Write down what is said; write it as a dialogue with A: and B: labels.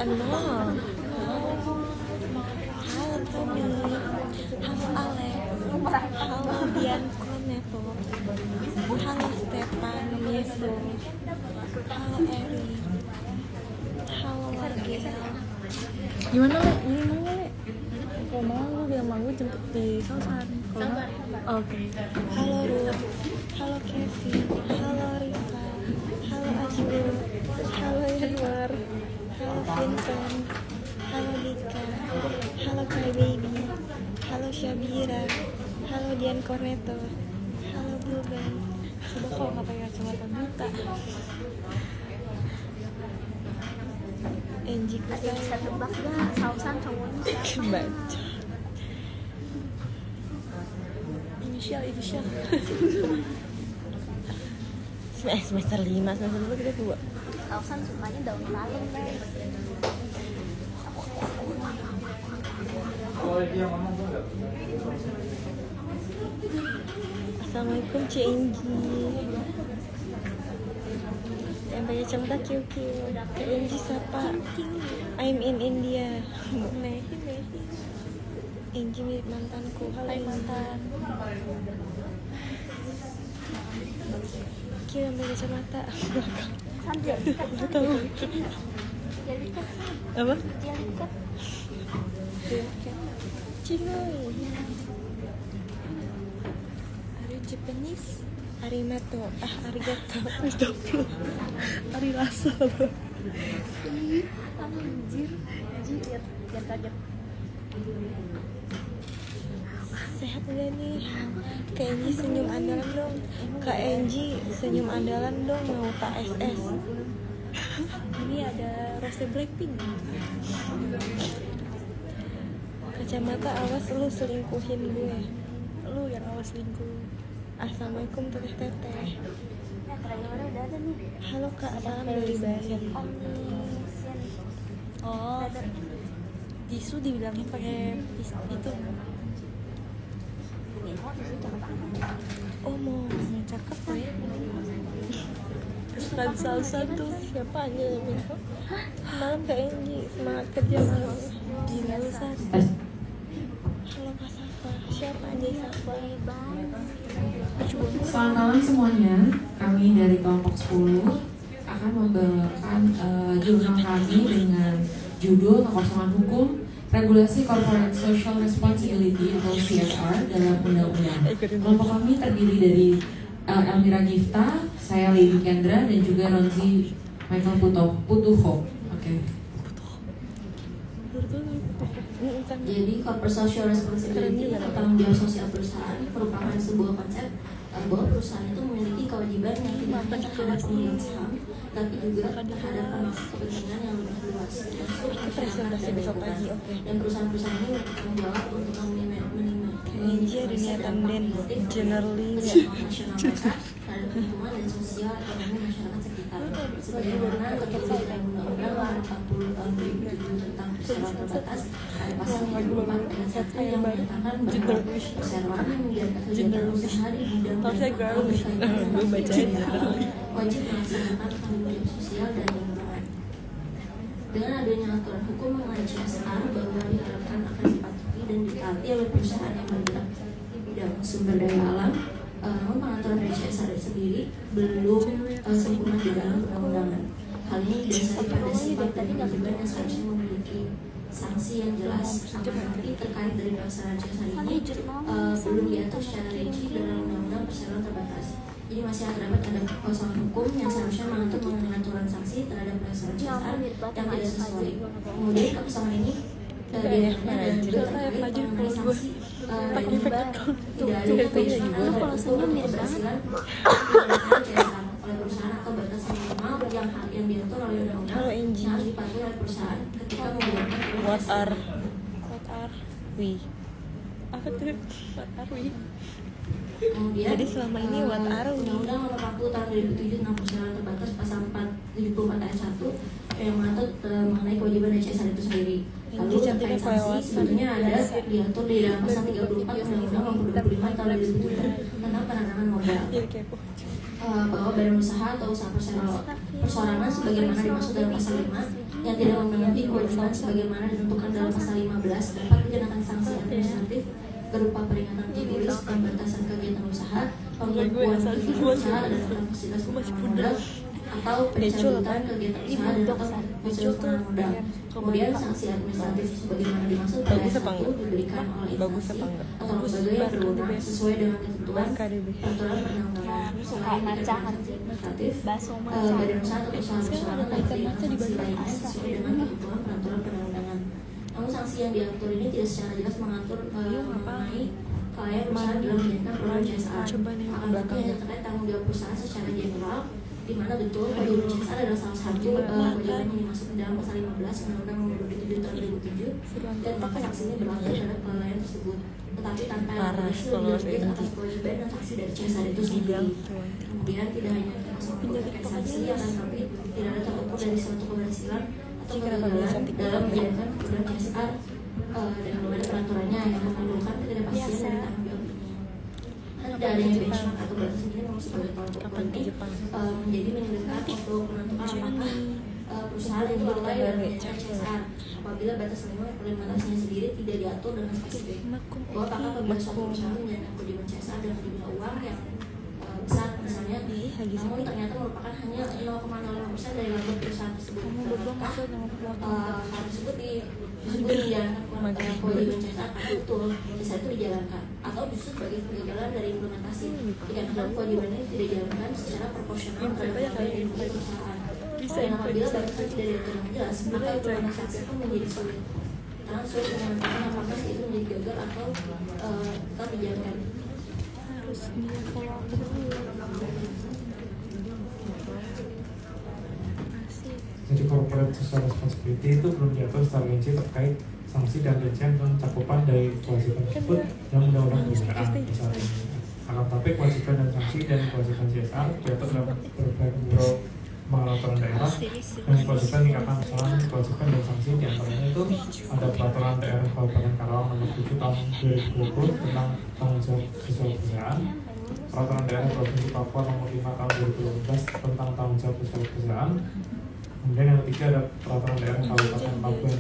A: Nol. Halo Tommy. Halo Alex. Halo Dian Koneto. Halo Stefan Yeso. Halo Eri. Halo Wargel.
B: Gimana Le? Ini mau Le? Kalau mau lu bilang mau jemput di Sausan. Oke.
A: Halo Ruth. Halo Kevin. Halo Rifa. Halo Azul. Halo Yanwar. Halo Vincent. Halo Dika. Halo Kai Baby. Halo Syabira. Halo Dian Corneto. Halo Bulban.
B: Coba kalau nggak pakai kacamata buta.
A: Enji
C: Ada bisa tebak gak Sausan cowoknya siapa?
A: baca.
B: Inisial.
A: Semester 5, semester 2 kita 2.
C: Sausan sukanya daun salam guys.
A: Assalamualaikum Cik Enji. Yang pakai kacamata QQ. Kak Enji siapa? I'm in India. Enji mirip mantanku. Halo mantan. Q yang pakai kacamata.
C: Sanjay.
A: Tahu.
C: Jadi kan
A: Apa?
C: jadi kan
A: Cinoy. Are you Japanese? Arimato. Arigato.
B: Hari rasa bro.
C: anjir. Jangan kaget.
A: Sehat gak nih? Kak Enji senyum andalan dong. Kak Enji senyum andalan dong. Mau tak SS? Ini ada Rose Blackpink. Kacamata awas lu selingkuhin gue.
B: Lu yang awas selingkuh.
A: Assalamualaikum teteh-teteh.
C: Ya trailernya udah ada nih.
A: Halo Kak, salam dari Bali.
C: Omniscient.
B: Oh, Jisoo dibilangnya pakai itu.
C: Nemo di situ cakep banget.
A: Omo.
B: Cakep gue. Kesukaan salsa tuh
A: Siapa aja yang malam Kak Enji semangat kerja malam.
B: di lulusan.
A: Halo Kak Safa. Siapa aja Safa?
D: Selamat malam semuanya. Kami dari kelompok 10 akan membawakan jurnal kami dengan judul Kekosongan Hukum Regulasi Corporate Social Responsibility atau CSR dalam undang-undang. Kelompok kami terdiri dari Elmira Gifta, saya Lady Kendra, dan juga Ronzi Michael Putuho. Oke.
E: Jadi corporate social responsibility atau tanggung jawab sosial perusahaan merupakan sebuah konsep bahwa perusahaan itu memiliki kewajiban yang tidak hanya terhadap pemegang saham, tapi juga terhadap pemangku kepentingan yang lebih luas.
A: Presentasi besok pagi, oke.
E: Dan perusahaan-perusahaan ini bertanggung jawab untuk
A: Enji ada niatan dan generally
E: nasional mereka terhadap lingkungan dan sosial ekonomi masyarakat sekitar. Sebagaimana tertulis dalam Undang-Undang Nomor 40 Tahun 2007 tentang perseroan terbatas, ada pasal 24 ayat 1 yang menyatakan bahwa perseroan yang menjalankan kegiatan usaha di bidang wajib melaksanakan tanggung jawab sosial dan lingkungan. Dengan adanya aturan hukum mengenai CSR bahwa diharapkan akan dipatuhi dan ditaati oleh perusahaan yang bergerak di bidang sumber daya alam, namun pengaturan dari CSR sendiri belum sempurna di dalam perundangan. Hal ini didasari pada sifat dan kewajiban yang seharusnya memiliki sanksi yang jelas, akan tetapi terkait dari pelaksanaan CSR ini belum diatur secara rinci dalam undang-undang perseroan terbatas. Jadi masih terdapat ada kekosongan hukum yang seharusnya mengatur mengenai aturan sanksi terhadap pelaksanaan CSR yang tidak sesuai. Kemudian kekosongan ini mengenai sanksi tidak ada penghasilan oleh perusahaan atau batas minimal yang diatur oleh undang-undang yang harus dipatuhi oleh perusahaan ketika menjalankan
A: What are we?
B: Apa tuh? What are we?
E: Kemudian,
A: Jadi selama ini what are we?
E: Undang-Undang Nomor 40 Tahun 2007 tentang perseroan terbatas pasal 474 ayat 1 yang mengatur mengenai kewajiban dari CSR itu sendiri. Lalu terkait Terkait sanksi sebetulnya ada diatur di dalam pasal 34 Undang-Undang Nomor 25 Tahun 2007 tentang penanganan modal. Bahwa badan usaha atau usaha perseorangan sebagaimana dimaksud dalam pasal 5 yang tidak memenuhi kewajiban sebagaimana ditentukan dalam pasal 15 dapat dikenakan sanksi administratif berupa peringatan tertulis, pembatasan kegiatan usaha, pembekuan kegiatan usaha dan kapasitas modal, atau pencabutan kegiatan usaha dan atau fasilitas penanaman modal. Kemudian sanksi administratif sebagaimana dimaksud pada ayat 1 diberikan oleh instansi atau lembaga yang berwenang sesuai dengan ketentuan peraturan perundang-undangan. Selain administratif, badan usaha atau usaha perseorangan dapat diberikan sanksi lainnya sesuai dengan ketentuan peraturan perundang-undangan. Namun sanksi yang diatur ini tidak secara jelas mengatur mengenai kelalaian perusahaan dalam menjalankan program CSR. Akan tetapi hanya terkait tanggung jawab perusahaan secara general, di mana betul kewajiban CSR adalah salah satu kewajiban yang dimasuk dalam pasal 15 Undang-Undang Nomor 27 Tahun 2007 dan maka sanksi ini berlaku terhadap kelalaian tersebut. Tetapi tanpa regulasi lebih lanjut atas kewajiban dan sanksi dari CSR itu sendiri. Kemudian tidak hanya termasuk terkait sanksi, akan tetapi tidak ada terukur dari suatu keberhasilan atau kegagalan dalam menjalankan program CSR dan belum ada peraturannya yang menimbulkan ketidakpastian dari tanggung jawab ini. Tidak adanya benchmark atau batas minimum sebagai tolak ukur ini menjadi menyulitkan untuk menentukan apakah perusahaan yang lalai dalam menjalankan CSR apabila batas minimum implementasinya sendiri tidak diatur dengan spesifik. Bahwa apakah apabila suatu perusahaan menjalankan kewajiban CSR dengan jumlah uang yang besar misalnya, namun ternyata merupakan hanya 0,05% dari laba perusahaan tersebut. Apakah hal tersebut disebut menjalankan kewajiban CSR karena betul CSR itu dijalankan, atau justru sebagai kegagalan dari implementasi dikarenakan kewajiban ini tidak dijalankan secara proporsional terhadap laba yang dimiliki perusahaan. Dan apabila batasan tidak diatur dengan jelas, maka implementasi itu menjadi sulit. Karena sulit menentukan apakah itu menjadi gagal atau tetap dijalankan.
F: Jadi corporate social responsibility itu belum diatur secara rinci terkait sanksi dan rincian cakupan dari kewajiban tersebut dalam undang-undang penggunaan misalnya. Akan tetapi kewajiban dan sanksi dan kewajiban CSR diatur dalam berbagai peraturan daerah dan kewajiban tingkatan usaha, kewajiban dan sanksi diantaranya itu ada peraturan daerah Kabupaten Karawang nomor 7 tahun 2020 tentang tanggung jawab sosial perusahaan, peraturan daerah Provinsi Papua nomor 5 tahun 2012 tentang tanggung jawab sosial perusahaan. Kemudian yang ketiga ada peraturan daerah Kabupaten Papua